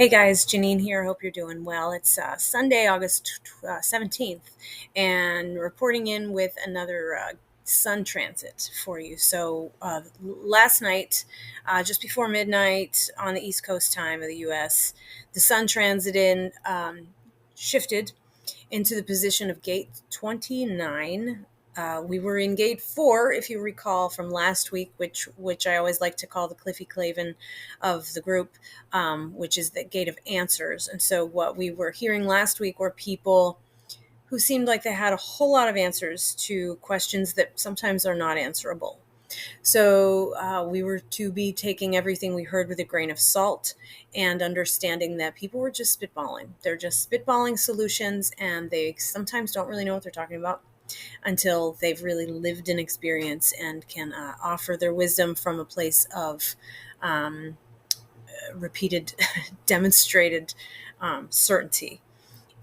Hey guys, Janine here. Hope you're doing well. It's Sunday, August 17th, and reporting in with another sun transit for you. So, last night, just before midnight on the East Coast time of the US, the sun transited, shifted into the position of gate 29. We were in gate 4, if you recall from last week, which I always like to call the Cliffy Clavin of the group, which is the gate of answers. And so what we were hearing last week were people who seemed like they had a whole lot of answers to questions that sometimes are not answerable. So we were to be taking everything we heard with a grain of salt and understanding that people were just spitballing. They're just spitballing solutions, and they sometimes don't really know what they're talking about until they've really lived an experience and can offer their wisdom from a place of repeated, demonstrated certainty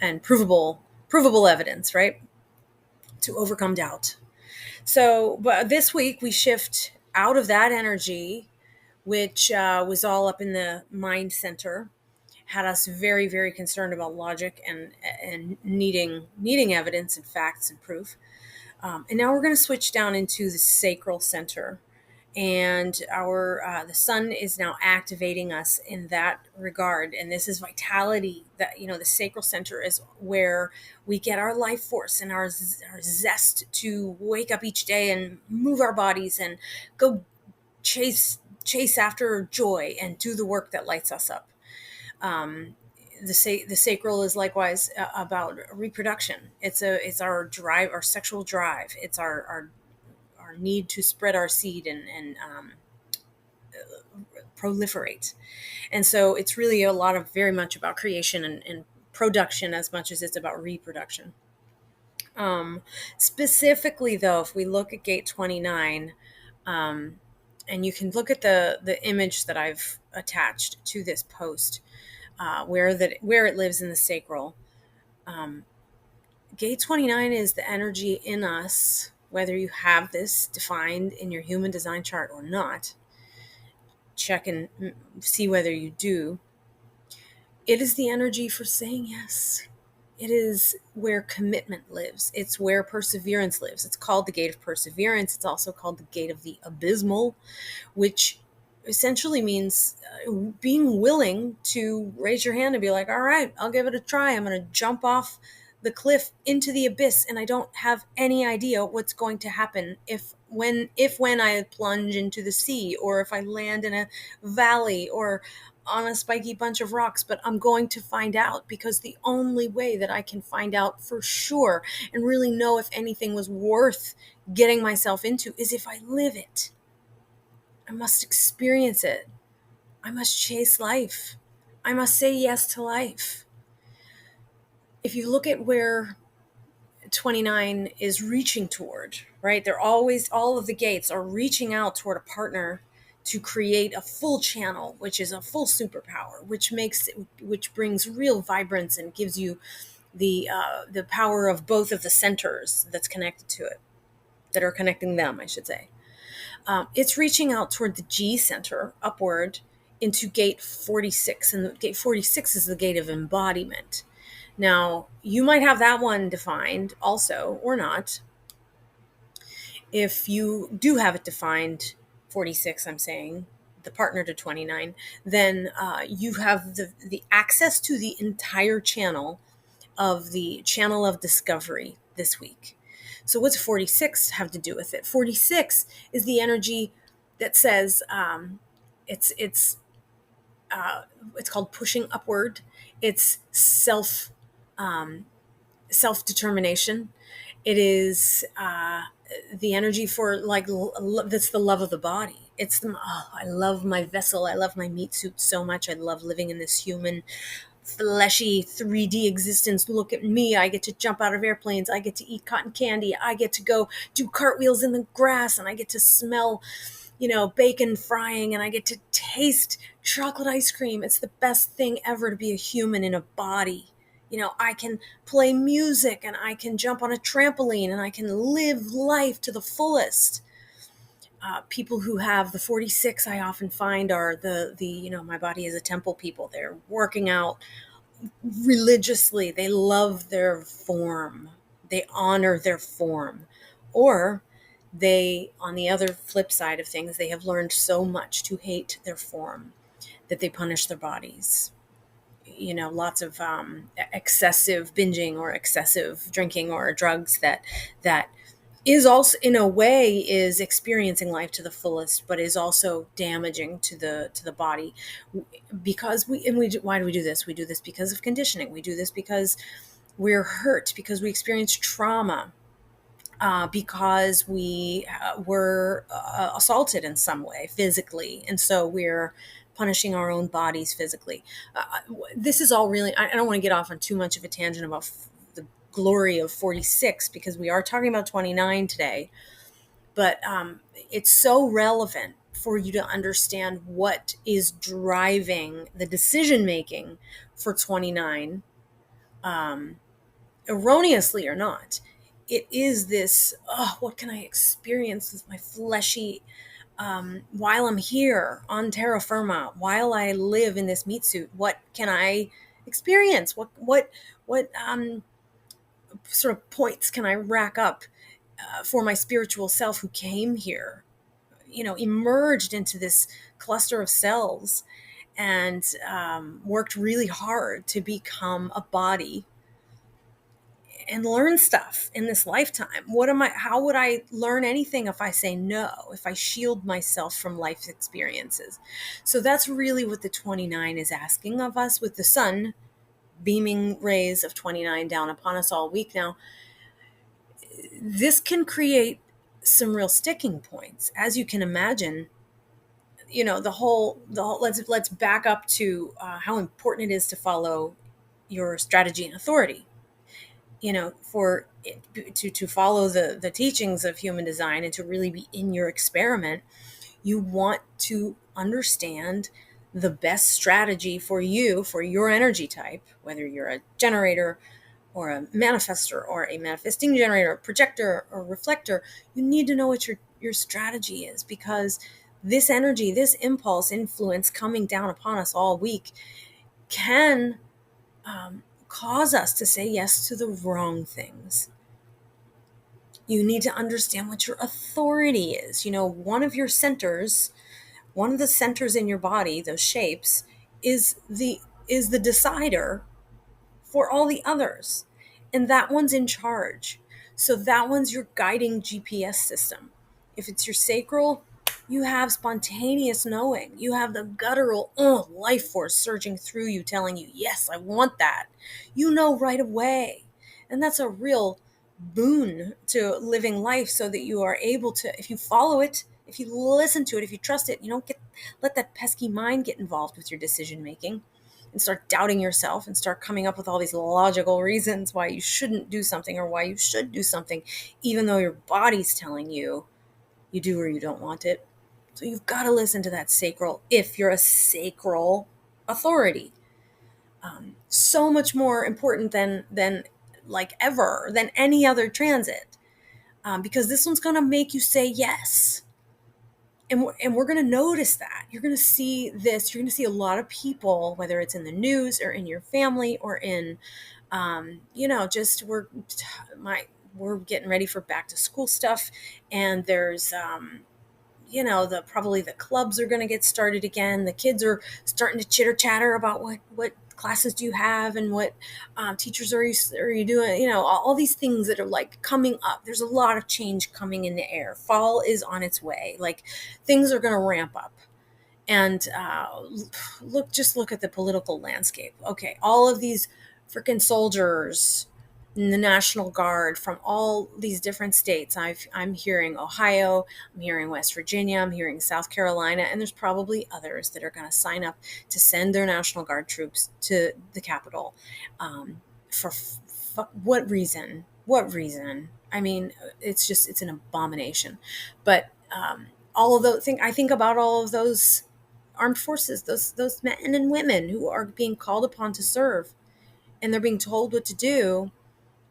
and provable evidence, right? To overcome doubt. So, but this week we shift out of that energy, which was all up in the mind center, had us very, very concerned about logic and needing evidence and facts and proof. And now we're going to switch down into the sacral center, and our the sun is now activating us in that regard. And this is vitality. That the sacral center is where we get our life force and our zest to wake up each day and move our bodies and go chase after joy and do the work that lights us up. Um, the sacral is likewise about reproduction. It's our drive, our sexual drive. It's our need to spread our seed and proliferate. And so it's really a lot of very much about creation and production as much as it's about reproduction. Um, Specifically, though, if we look at gate 29, um, and you can look at the image that I've attached to this post, where it lives in the sacral. Um, Gate 29 is the energy in us, whether you have this defined in your human design chart or not. Check and see whether you do. It is the energy for saying yes. It is where commitment lives. It's where perseverance lives. It's called the gate of perseverance. It's also called the gate of the abysmal, which essentially means being willing to raise your hand and be like, all right, I'll give it a try. I'm going to jump off the cliff into the abyss, and I don't have any idea what's going to happen if when I plunge into the sea, or if I land in a valley or on a spiky bunch of rocks. But I'm going to find out, because the only way that I can find out for sure and really know if anything was worth getting myself into is if I live it. I must experience it. I must chase life. I must say yes to life. If you look at where 29 is reaching toward, right? They're always, all of the gates are reaching out toward a partner to create a full channel, which is a full superpower, which brings real vibrance and gives you the power of both of the centers that's connected to it, that are connecting them, I should say. It's reaching out toward the G center, upward into gate 46. And gate 46 is the gate of embodiment. Now, you might have that one defined also, or not. If you do have it defined, 46, I'm saying, the partner to 29, then you have the access to the entire channel of the channel of discovery this week. So what's 46 have to do with it? 46 is the energy that says it's it's it's called pushing upward. It's self determination. It is the energy for, like, that's the love of the body. I love my vessel. I love my meat suit so much. I love living in this human fleshy 3D existence. Look at me. I get to jump out of airplanes. I get to eat cotton candy. I get to go do cartwheels in the grass, and I get to smell, bacon frying, and I get to taste chocolate ice cream. It's the best thing ever to be a human in a body. I can play music, and I can jump on a trampoline, and I can live life to the fullest. People who have the 46, I often find, are the my body is a temple people. They're working out religiously. They love their form. They honor their form. Or they, on the other flip side of things, they have learned so much to hate their form that they punish their bodies. Lots of excessive binging or excessive drinking or drugs that is also, in a way, is experiencing life to the fullest, but is also damaging to the body. Because why do we do this? We do this because of conditioning. We do this because we're hurt, because we experience trauma, because we were assaulted in some way physically, and so we're punishing our own bodies physically. This is all really, I don't want to get off on too much of a tangent about the glory of 46, because we are talking about 29 today, but it's so relevant for you to understand what is driving the decision making for 29, erroneously or not. It is this, oh, what can I experience with my fleshy, while I'm here on terra firma, while I live in this meat suit? What can I experience? What sort of points can I rack up for my spiritual self, who came here, emerged into this cluster of cells, and worked really hard to become a body and learn stuff in this lifetime? How would I learn anything if I say no, if I shield myself from life's experiences? So that's really what the 29 is asking of us, with the sun beaming rays of 29 down upon us all week now. This can create some real sticking points, as you can imagine. The whole let's back up to how important it is to follow your strategy and authority. For it, to follow the teachings of human design and to really be in your experiment, you want to understand the best strategy for you, for your energy type, whether you're a generator or a manifestor or a manifesting generator, projector or reflector. You need to know what your strategy is, because this energy, this impulse influence coming down upon us all week can cause us to say yes to the wrong things. You need to understand what your authority is. One of your centers, one of the centers in your body, those shapes, is the decider for all the others. And that one's in charge. So that one's your guiding GPS system. If it's your sacral, you have spontaneous knowing. You have the guttural life force surging through you, telling you, yes, I want that. You know right away. And that's a real boon to living life, so that you are able to, if you follow it, if you listen to it, if you trust it, you don't let that pesky mind get involved with your decision making and start doubting yourself and start coming up with all these logical reasons why you shouldn't do something or why you should do something, even though your body's telling you you do or you don't want it. So you've got to listen to that sacral if you're a sacral authority. So much more important than like ever than any other transit, because this one's going to make you say yes. And we're going to notice that. You're going to see this. You're going to see a lot of people, whether it's in the news or in your family or in, just we're getting ready for back to school stuff. And there's, probably the clubs are going to get started again. The kids are starting to chitter chatter about what classes do you have and what teachers are you doing, all these things that are like coming up. There's a lot of change coming in the air. Fall is on its way. Like, things are going to ramp up. And look at the political landscape. Okay, all of these freaking soldiers in the National Guard from all these different states. I'm hearing Ohio, I'm hearing West Virginia, I'm hearing South Carolina, and there's probably others that are going to sign up to send their National Guard troops to the Capitol. For what reason? What reason? I mean, it's an abomination. But all of those things, I think about all of those armed forces, those men and women who are being called upon to serve, and they're being told what to do.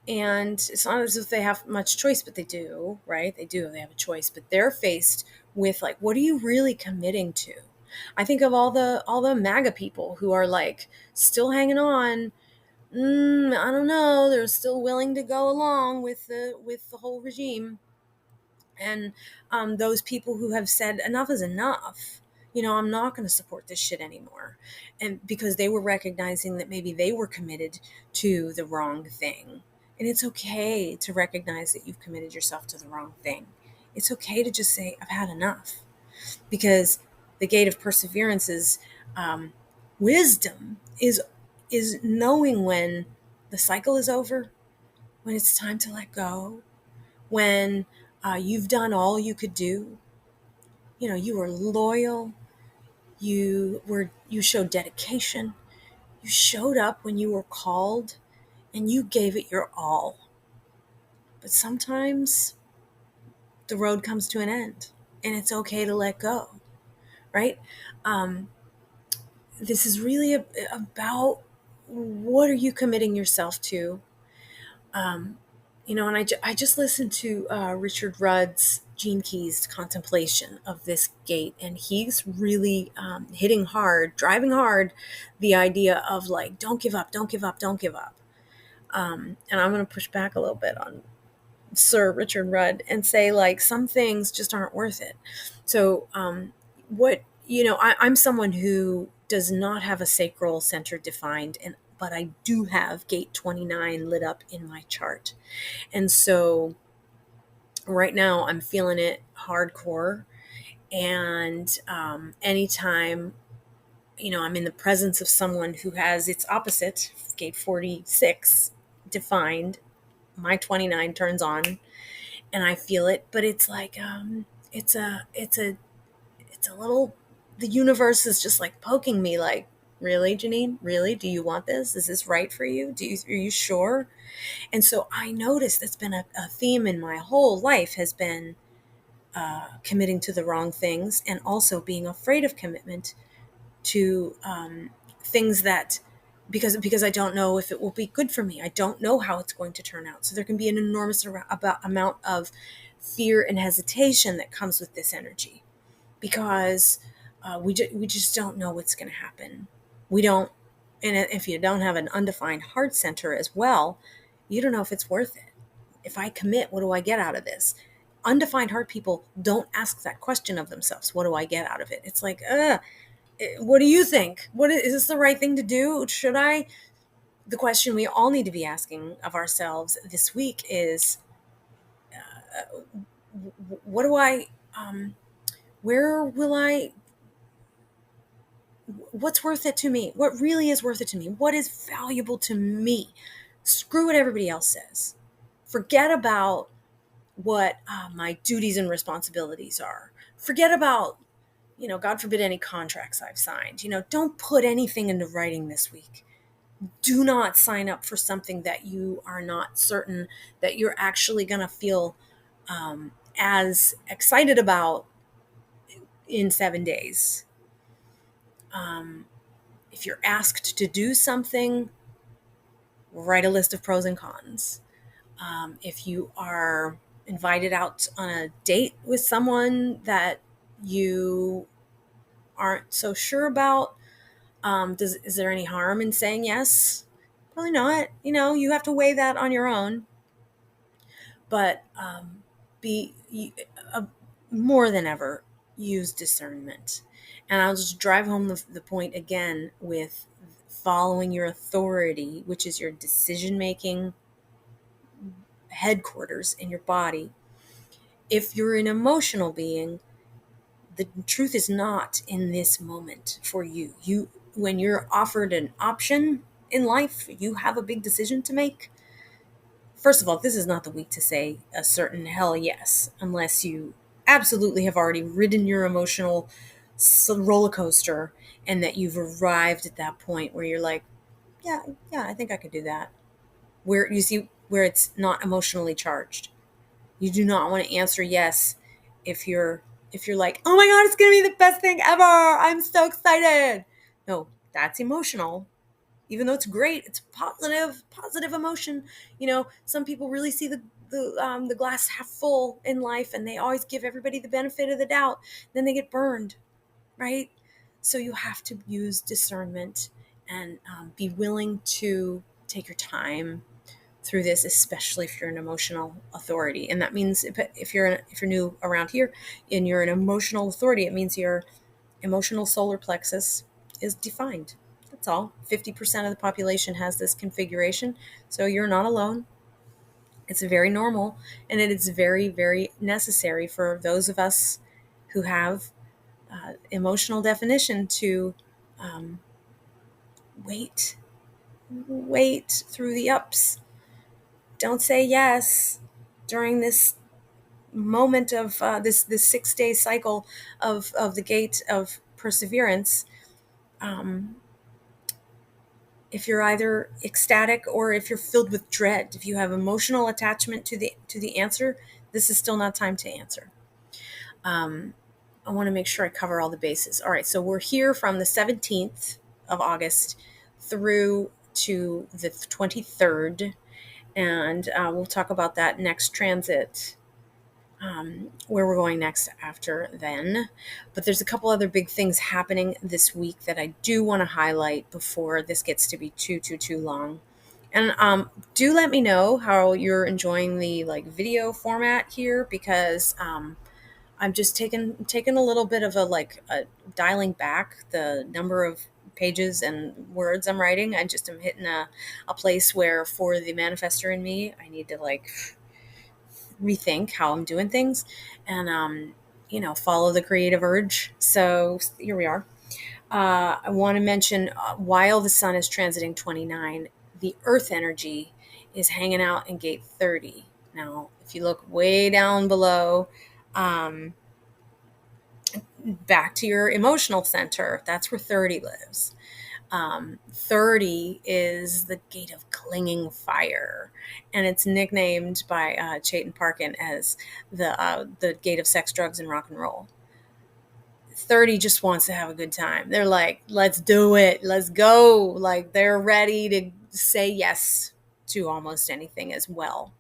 And it's not as if they have much choice, but they do, right? They have a choice, but they're faced with like, what are you really committing to? I think of all the MAGA people who are like still hanging on. I don't know. They're still willing to go along with the whole regime, and those people who have said enough is enough. I'm not going to support this shit anymore, and because they were recognizing that maybe they were committed to the wrong thing, and it's okay to recognize that you've committed yourself to the wrong thing. It's okay to just say I've had enough, because the gate of perseverance is wisdom is knowing when the cycle is over, when it's time to let go, when you've done all you could do. You were loyal, you showed dedication, you showed up when you were called, and you gave it your all. But sometimes the road comes to an end, and it's okay to let go, right? This is really about what are you committing yourself to. And I just listened to Richard Rudd's Gene Keys contemplation of this gate, and he's really driving hard, the idea of like, don't give up, don't give up, don't give up. And I'm going to push back a little bit on Sir Richard Rudd and say like some things just aren't worth it. So I'm someone who does not have a sacral center defined, but I do have gate 29 lit up in my chart. And so right now I'm feeling it hardcore. And anytime, I'm in the presence of someone who has its opposite, gate 46 defined, my 29 turns on and I feel it. But it's like, it's a little, the universe is just like poking me like, really, Janine? Really? Do you want this? Is this right for you? Are you sure? And so I noticed that's been a theme in my whole life, has been committing to the wrong things, and also being afraid of commitment to things that, because I don't know if it will be good for me. I don't know how it's going to turn out. So there can be an enormous amount of fear and hesitation that comes with this energy, because we just don't know what's going to happen. We don't, and if you don't have an undefined heart center as well, you don't know if it's worth it. If I commit, what do I get out of this? Undefined heart people don't ask that question of themselves. What do I get out of it? It's like, what do you think? Is this the right thing to do? Should I? The question we all need to be asking of ourselves this week is, what do I, where will I, what's worth it to me? What really is worth it to me? What is valuable to me? Screw what everybody else says. Forget about what my duties and responsibilities are. Forget about, God forbid, any contracts I've signed. Don't put anything into writing this week. Do not sign up for something that you are not certain that you're actually going to feel as excited about in 7 days. If you're asked to do something, write a list of pros and cons. If you are invited out on a date with someone that you aren't so sure about, is there any harm in saying yes? Probably not. You have to weigh that on your own. But be more than ever, use discernment. And I'll just drive home the point again with following your authority, which is your decision-making headquarters in your body. If you're an emotional being, the truth is not in this moment for you. When you're offered an option in life, you have a big decision to make. First of all, this is not the week to say a certain hell yes, unless you absolutely have already ridden your emotional roller coaster and that you've arrived at that point where you're like, yeah, I think I could do that. Where it's not emotionally charged. You do not want to answer yes if you're like, oh my God, it's going to be the best thing ever. I'm so excited. No, that's emotional. even though it's great, it's positive emotion. Some people really see the glass half full in life, and they always give everybody the benefit of the doubt. Then they get burned, right? So you have to use discernment and be willing to take your time through this, especially if you're an emotional authority. And that means if you're new around here and you're an emotional authority, it means your emotional solar plexus is defined. That's all. 50% of the population has this configuration, so you're not alone. It's very normal, and it is very, very necessary for those of us who have emotional definition to um, wait, wait through the ups. Don't say yes during this moment of this 6 day cycle of the gate of perseverance. Um, if you're either ecstatic or if you're filled with dread, if you have emotional attachment to the answer, this is still not time to answer. Um, I want to make sure I cover all the bases. All right, so we're here from the 17th of August through to the 23rd, and we'll talk about that next transit, where we're going next after then. But there's a couple other big things happening this week that I do want to highlight before this gets to be too long. And do let me know how you're enjoying the video format here, because I'm just taking a little bit of a dialing back the number of pages and words I'm writing. I just am hitting a place where, for the manifestor in me, I need to rethink how I'm doing things, and follow the creative urge. So here we are. I want to mention, while the sun is transiting 29, the earth energy is hanging out in gate 30. Now, if you look way down below, back to your emotional center, that's where 30 lives. 30 is the gate of clinging fire, and it's nicknamed by Chayton Parkin as the gate of sex, drugs, and rock and roll. 30 just wants to have a good time. They're like, let's do it, let's go. Like, they're ready to say yes to almost anything as well.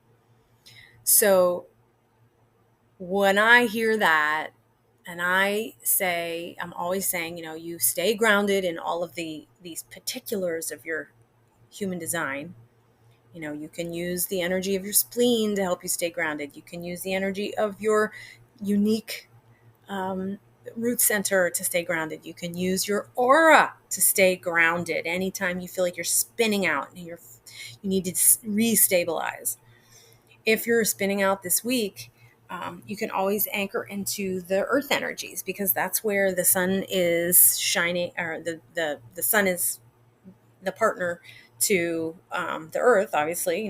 So when I hear that, and I'm always saying, you stay grounded in all of these particulars of your human design. You can use the energy of your spleen to help you stay grounded. You can use the energy of your unique root center to stay grounded. You can use your aura to stay grounded anytime you feel like you're spinning out and you need to restabilize. If you're spinning out this week, you can always anchor into the earth energies, because that's where the sun is shining, or the sun is the partner to the earth, obviously.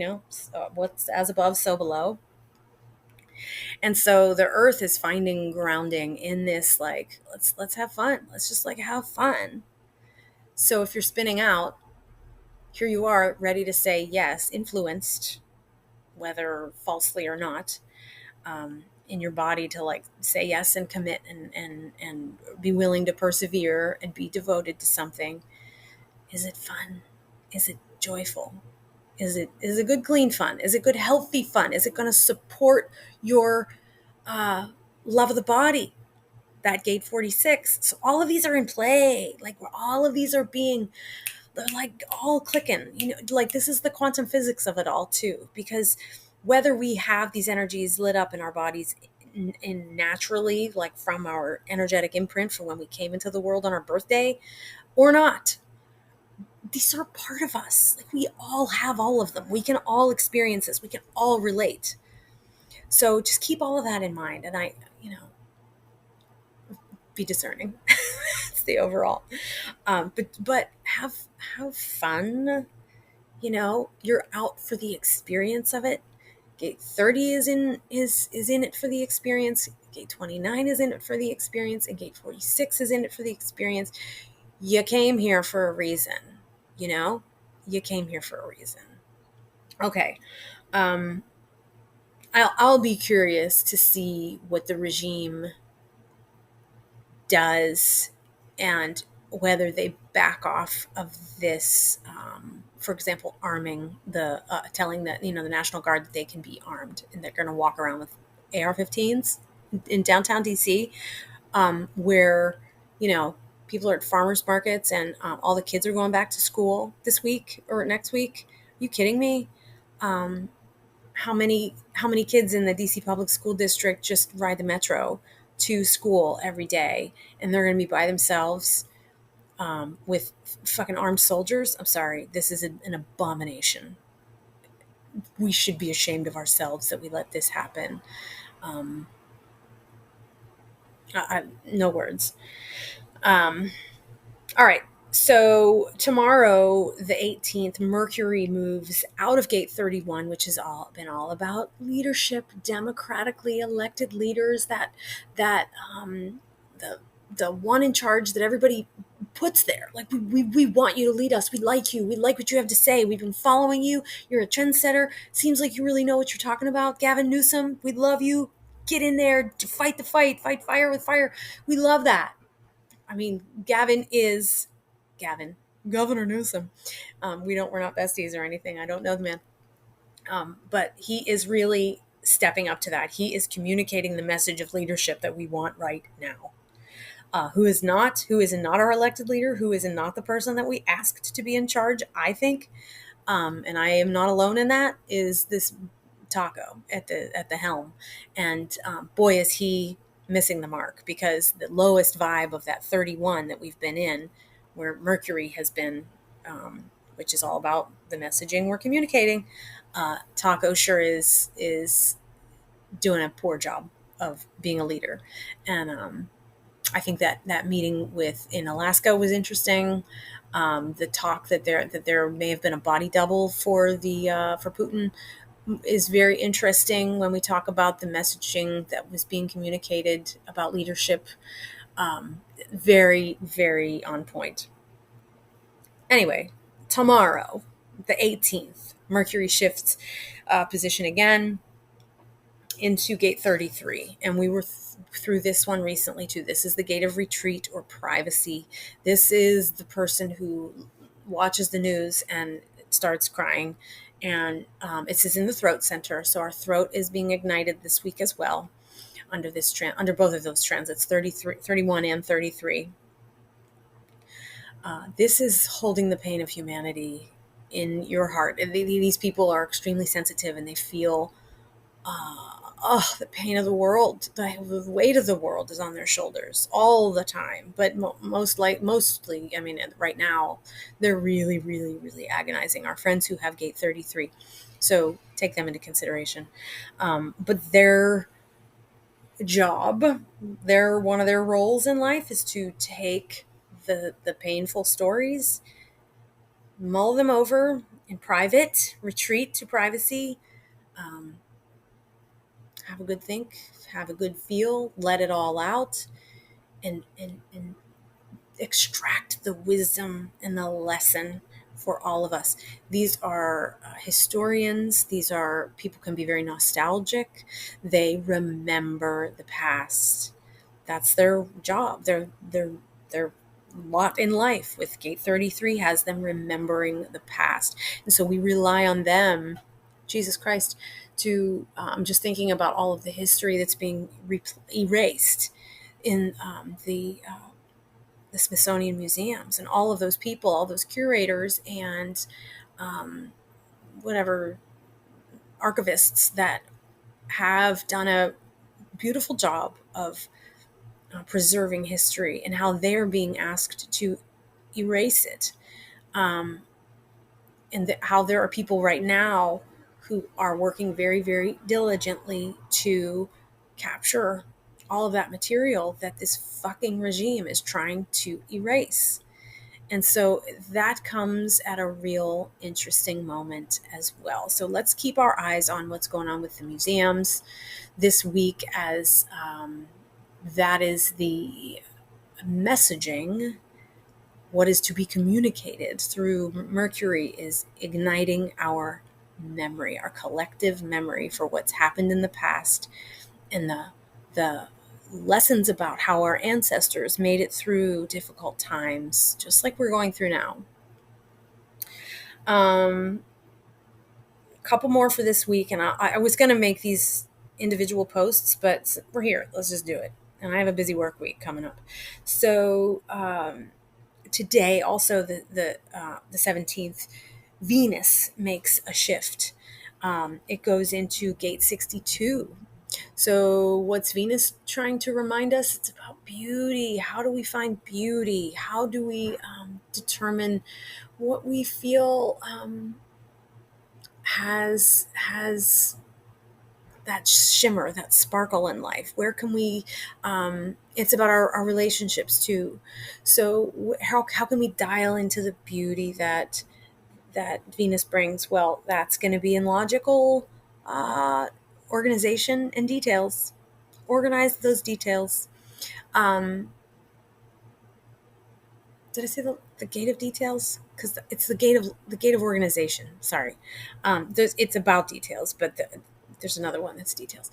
What's as above, so below. And so the earth is finding grounding in this, let's have fun. Let's just have fun. So if you're spinning out, here you are, ready to say yes, influenced, whether falsely or not, in your body, to say yes and commit, and be willing to persevere and be devoted to something. Is it fun? Is it joyful? Is it good, clean fun? Is it good, healthy fun? Is it going to support your love of the body? That gate 46. So all of these are in play. All of these are being, they're all clicking. This is the quantum physics of it all too. Because whether we have these energies lit up in our bodies in naturally, from our energetic imprint from when we came into the world on our birthday, or not, these are part of us. We all have all of them. We can all experience this. We can all relate. So just keep all of that in mind. And be discerning. It's the overall. But have fun. You're out for the experience of it. Gate 30 is in it for the experience. Gate 29 is in it for the experience, and gate 46 is in it for the experience. You came here for a reason. You came here for a reason. Okay. I'll be curious to see what the regime does, and whether they back off of this, for example, arming telling the National Guard that they can be armed and they're going to walk around with AR-15s in downtown DC, where, people are at farmers markets and all the kids are going back to school this week or next week. Are you kidding me? Um, how many kids in the DC public school district just ride the metro to school every day, and they're going to be by themselves with fucking armed soldiers? I'm sorry, this is an abomination. We should be ashamed of ourselves that we let this happen. Um, no words. Um, all right. So tomorrow, the 18th, Mercury moves out of Gate 31, which has all about leadership, democratically elected leaders that the one in charge that everybody puts there. Like, we want you to lead us. We like you. We like what you have to say. We've been following you. You're a trendsetter. Seems like you really know what you're talking about. Gavin Newsom, we love you. Get in there, fight the fight fire with fire. We love that. I mean, Gavin, Governor Newsom. We're not besties or anything. I don't know the man. But he is really stepping up to that. He is communicating the message of leadership that we want right now. Who is not our elected leader, who is not the person that we asked to be in charge, I think, and I am not alone in that, is this Taco at the helm. And boy, is he missing the mark, because the lowest vibe of that 31 that we've been in, where Mercury has been, which is all about the messaging we're communicating, Taco sure is doing a poor job of being a leader. And I think that meeting in Alaska was interesting. The talk that there may have been a body double for Putin is very interesting when we talk about the messaging that was being communicated about leadership. Very, very on point. Anyway, tomorrow, the 18th, Mercury shifts position again into Gate 33. And we were through this one recently too. This is the gate of retreat or privacy. This is the person who watches the news and starts crying. And it says in the throat center. So our throat is being ignited this week as well under under both of those transits, 31 and 33. This is holding the pain of humanity in your heart. These people are extremely sensitive, and they feel the pain of the world. The weight of the world is on their shoulders all the time. But mostly, I mean, right now, they're really, really, really agonizing. Our friends who have Gate 33. So take them into consideration. But their job, one of their roles in life is to take the painful stories, mull them over in private, retreat to privacy, have a good think, have a good feel, let it all out, and extract the wisdom and the lesson for all of us. These are historians. These are people can be very nostalgic. They remember the past. That's their job. Their lot in life with Gate 33 has them remembering the past. And so we rely on them, Jesus Christ, to I'm just thinking about all of the history that's being erased in the Smithsonian museums, and all of those people, all those curators and whatever archivists that have done a beautiful job of preserving history, and how they're being asked to erase it. And how there are people right now who are working very, very diligently to capture all of that material that this fucking regime is trying to erase. And so that comes at a real interesting moment as well. So let's keep our eyes on what's going on with the museums this week, as that is the messaging. What is to be communicated through Mercury is igniting our memory, our collective memory for what's happened in the past, and the lessons about how our ancestors made it through difficult times, just like we're going through now. A couple more for this week, and I was going to make these individual posts, but we're here. Let's just do it. And I have a busy work week coming up. So today, also the 17th, Venus makes a shift. It goes into gate 62. So, what's Venus trying to remind us? It's about beauty. How do we find beauty? How do we determine what we feel has that shimmer, that sparkle in life? Where can we? It's about our relationships too. So, how can we dial into the beauty that Venus brings? Well, that's going to be in logical organization and details. Organize those details. Um, did I say the gate of details? Because it's the gate of organization. Sorry, it's about details, but there's another one that's details.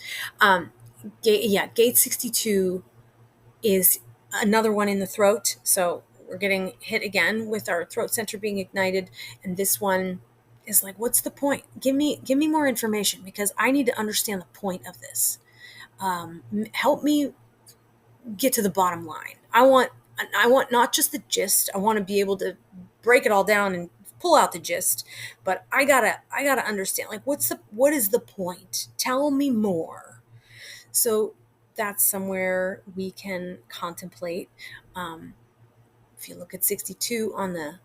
Gate 62 is another one in the throat. So we're getting hit again with our throat center being ignited, and this one is like, what's the point? Give me more information, because I need to understand the point of this. Help me get to the bottom line. I want not just the gist. I want to be able to break it all down and pull out the gist, but I gotta understand, like, what is the point? Tell me more. So that's somewhere we can contemplate. If you look at 62 on the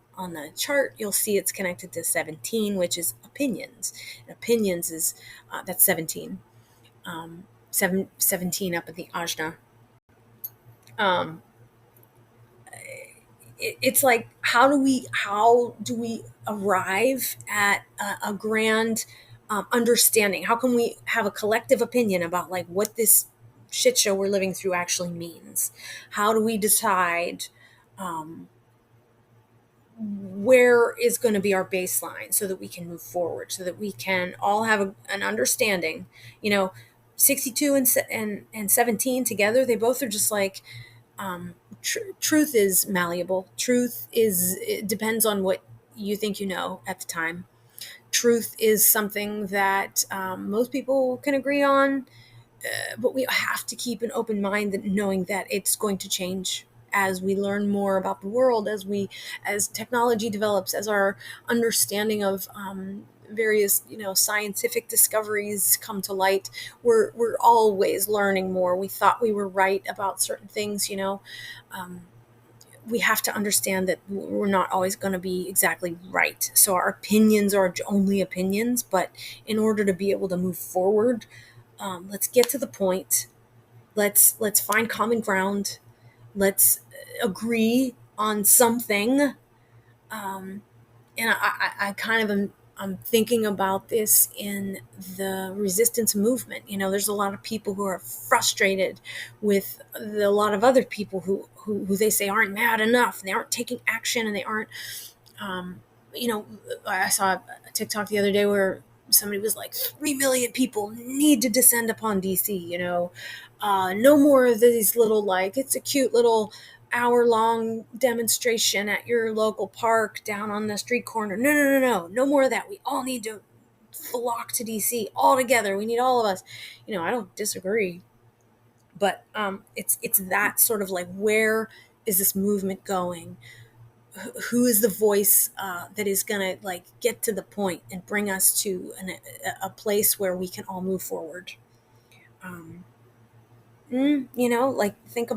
chart, you'll see it's connected to 17, which is opinions. And opinions is that's 17. 17 up at the ajna. Um, it's like, how do we arrive at a grand understanding? How can we have a collective opinion about, like, what this shit show we're living through actually means? How do we decide where is going to be our baseline so that we can move forward, so that we can all have an understanding? 62 and 17 together, they both are just like, truth is malleable. It depends on what you think at the time. Truth is something that most people can agree on, but we have to keep an open mind, that knowing that it's going to change as we learn more about the world, as technology develops, as our understanding of various scientific discoveries come to light. We're always learning more. We thought we were right about certain things. We have to understand that we're not always going to be exactly right. So our opinions are only opinions, but in order to be able to move forward, let's get to the point. Let's find common ground. Let's agree on something. And I kind of am, I'm thinking about this in the resistance movement. There's a lot of people who are frustrated with a lot of other people who they say aren't mad enough, and they aren't taking action, and they aren't, I saw a TikTok the other day where somebody was like, 3 million people need to descend upon DC. No more of these little, like, it's a cute little hour-long demonstration at your local park down on the street corner. No more of that. We all need to flock to DC all together. We need all of us. I don't disagree, but it's that sort of like, where is this movement going? Who is the voice that is going to, like, get to the point and bring us to a place where we can all move forward? Like, think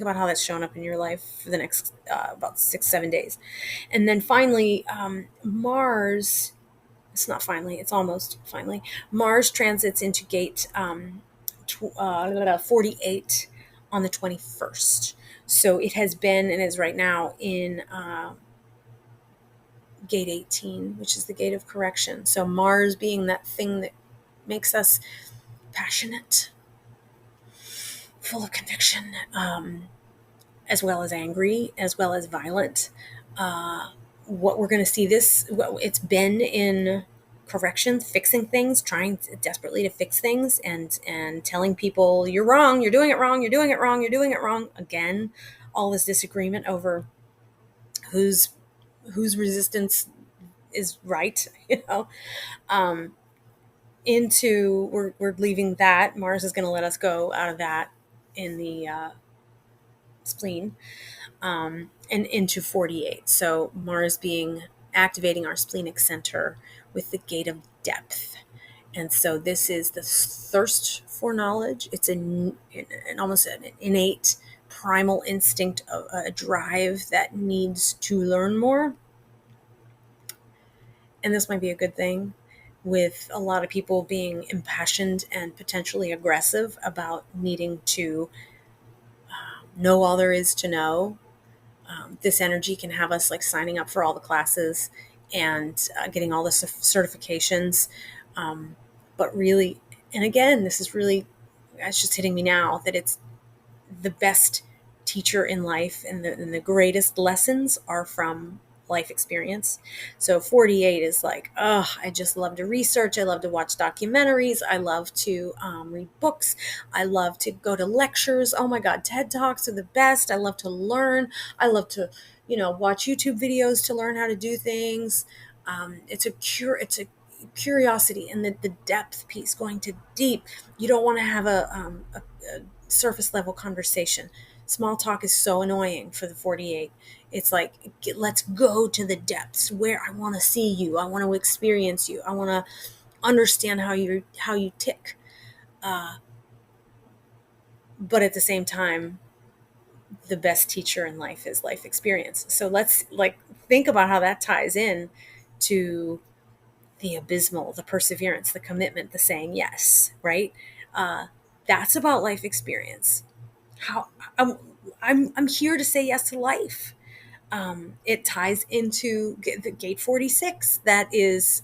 about how that's shown up in your life for the next about 6-7 days. And then finally, Mars, it's not finally, it's almost finally, Mars transits into gate 48 on the 21st. So it has been and is right now in gate 18, which is the gate of correction. So Mars being that thing that makes us passionate, full of conviction, as well as angry, as well as violent. What we're going to see it's been in corrections, fixing things, trying desperately to fix things, and telling people you're wrong, you're doing it wrong, you're doing it wrong, you're doing it wrong. Again, all this disagreement over whose resistance is right, um, into we're leaving that. Mars is going to let us go out of that in the spleen, and into 48. So Mars being activating our splenic center with the gate of depth. And so this is the thirst for knowledge. It's an almost an innate primal instinct, of a drive that needs to learn more. And this might be a good thing, with a lot of people being impassioned and potentially aggressive about needing to know all there is to know. This energy can have us like signing up for all the classes and getting all the certifications. But really, and again, this is really, it's just hitting me now that it's the best teacher in life, and the greatest lessons are from life experience. So 48 is like, oh, I just love to research. I love to watch documentaries. I love to read books. I love to go to lectures. Oh my God, TED Talks are the best. I love to learn. I love to, watch YouTube videos to learn how to do things. It's a curiosity, and the depth piece, going to deep. You don't want to have a surface level conversation. Small talk is so annoying for the 48. It's like, let's go to the depths where I want to see you. I want to experience you. I want to understand how you tick. But at the same time, the best teacher in life is life experience. So let's like think about how that ties in to the abysmal, the perseverance, the commitment, the saying yes, right? That's about life experience. How I'm here to say yes to life. It ties into the gate 46. That is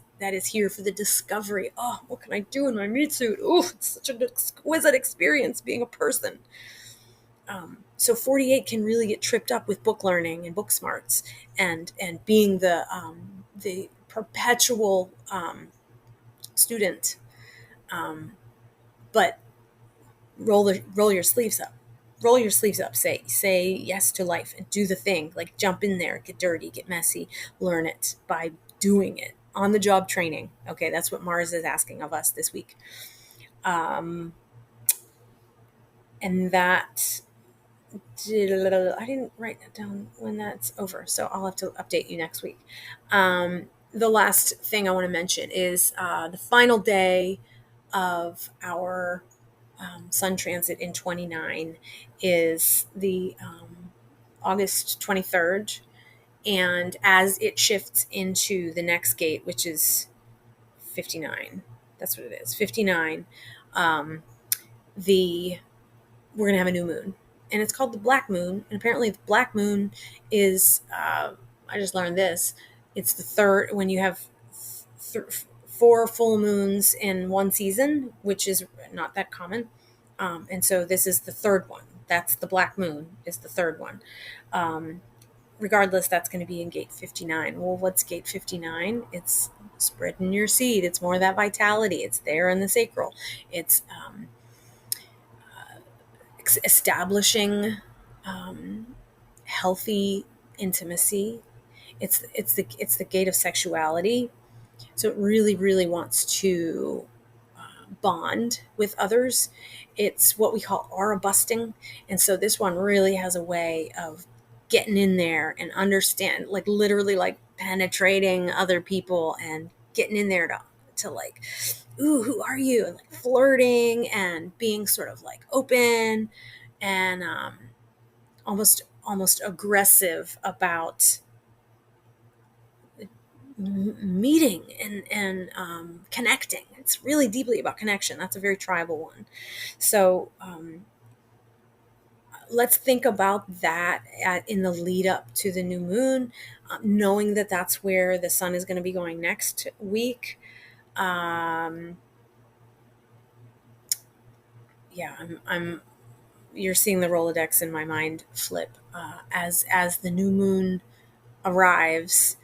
here for the discovery. Oh, what can I do in my meat suit? Oh, it's such an exquisite experience being a person. So 48 can really get tripped up with book learning and book smarts, and being the perpetual student. But roll your sleeves up. Roll your sleeves up. Say yes to life and do the thing. Like, jump in there, get dirty, get messy, learn it by doing it. On the job training. Okay, that's what Mars is asking of us this week. And that I didn't write that down when that's over, so I'll have to update you next week. The last thing I want to mention is the final day of our sun transit in 29 is the August 23rd. And as it shifts into the next gate, which is 59, that's what it is, 59, the we're going to have a new moon. And it's called the black moon. And apparently the black moon is, I just learned this, it's the third, when you have 4 full moons in one season, which is not that common. And so this is the third one. That's the black moon, is the third one. Regardless, that's going to be in gate 59. Well, what's gate 59? It's spreading your seed. It's more of that vitality. It's there in the sacral. It's establishing healthy intimacy. It's the gate of sexuality. So it really, really wants to bond with others. It's what we call aura busting. And so this one really has a way of getting in there and understand, like literally like penetrating other people and getting in there to like, ooh, who are you? And like flirting and being sort of like open and almost aggressive about meeting and connecting. It's really deeply about connection. That's a very tribal one. So let's think about that in the lead up to the new moon, knowing that that's where the sun is going to be going next week. Yeah, I'm you're seeing the Rolodex in my mind flip as the new moon arrives.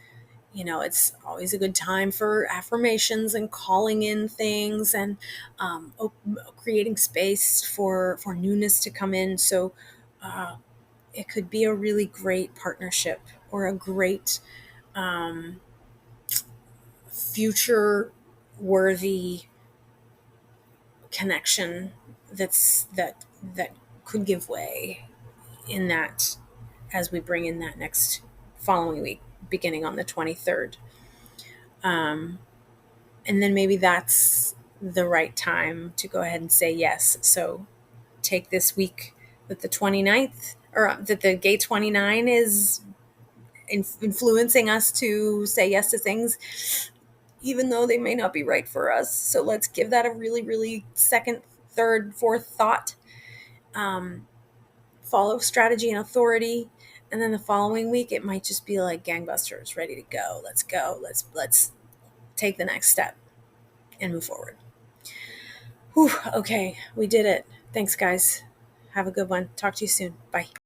it's always a good time for affirmations and calling in things, and creating space for newness to come in. So it could be a really great partnership, or a great future worthy connection that could give way in that, as we bring in that next following week, beginning on the 23rd. And then maybe that's the right time to go ahead and say yes. So take this week that the 29th, or that the gate 29 is influencing us to say yes to things, even though they may not be right for us. So let's give that a really, really second, third, fourth thought. Follow strategy and authority. And then the following week, it might just be like gangbusters, ready to go. Let's go. Let's take the next step and move forward. Whew, okay, we did it. Thanks, guys. Have a good one. Talk to you soon. Bye.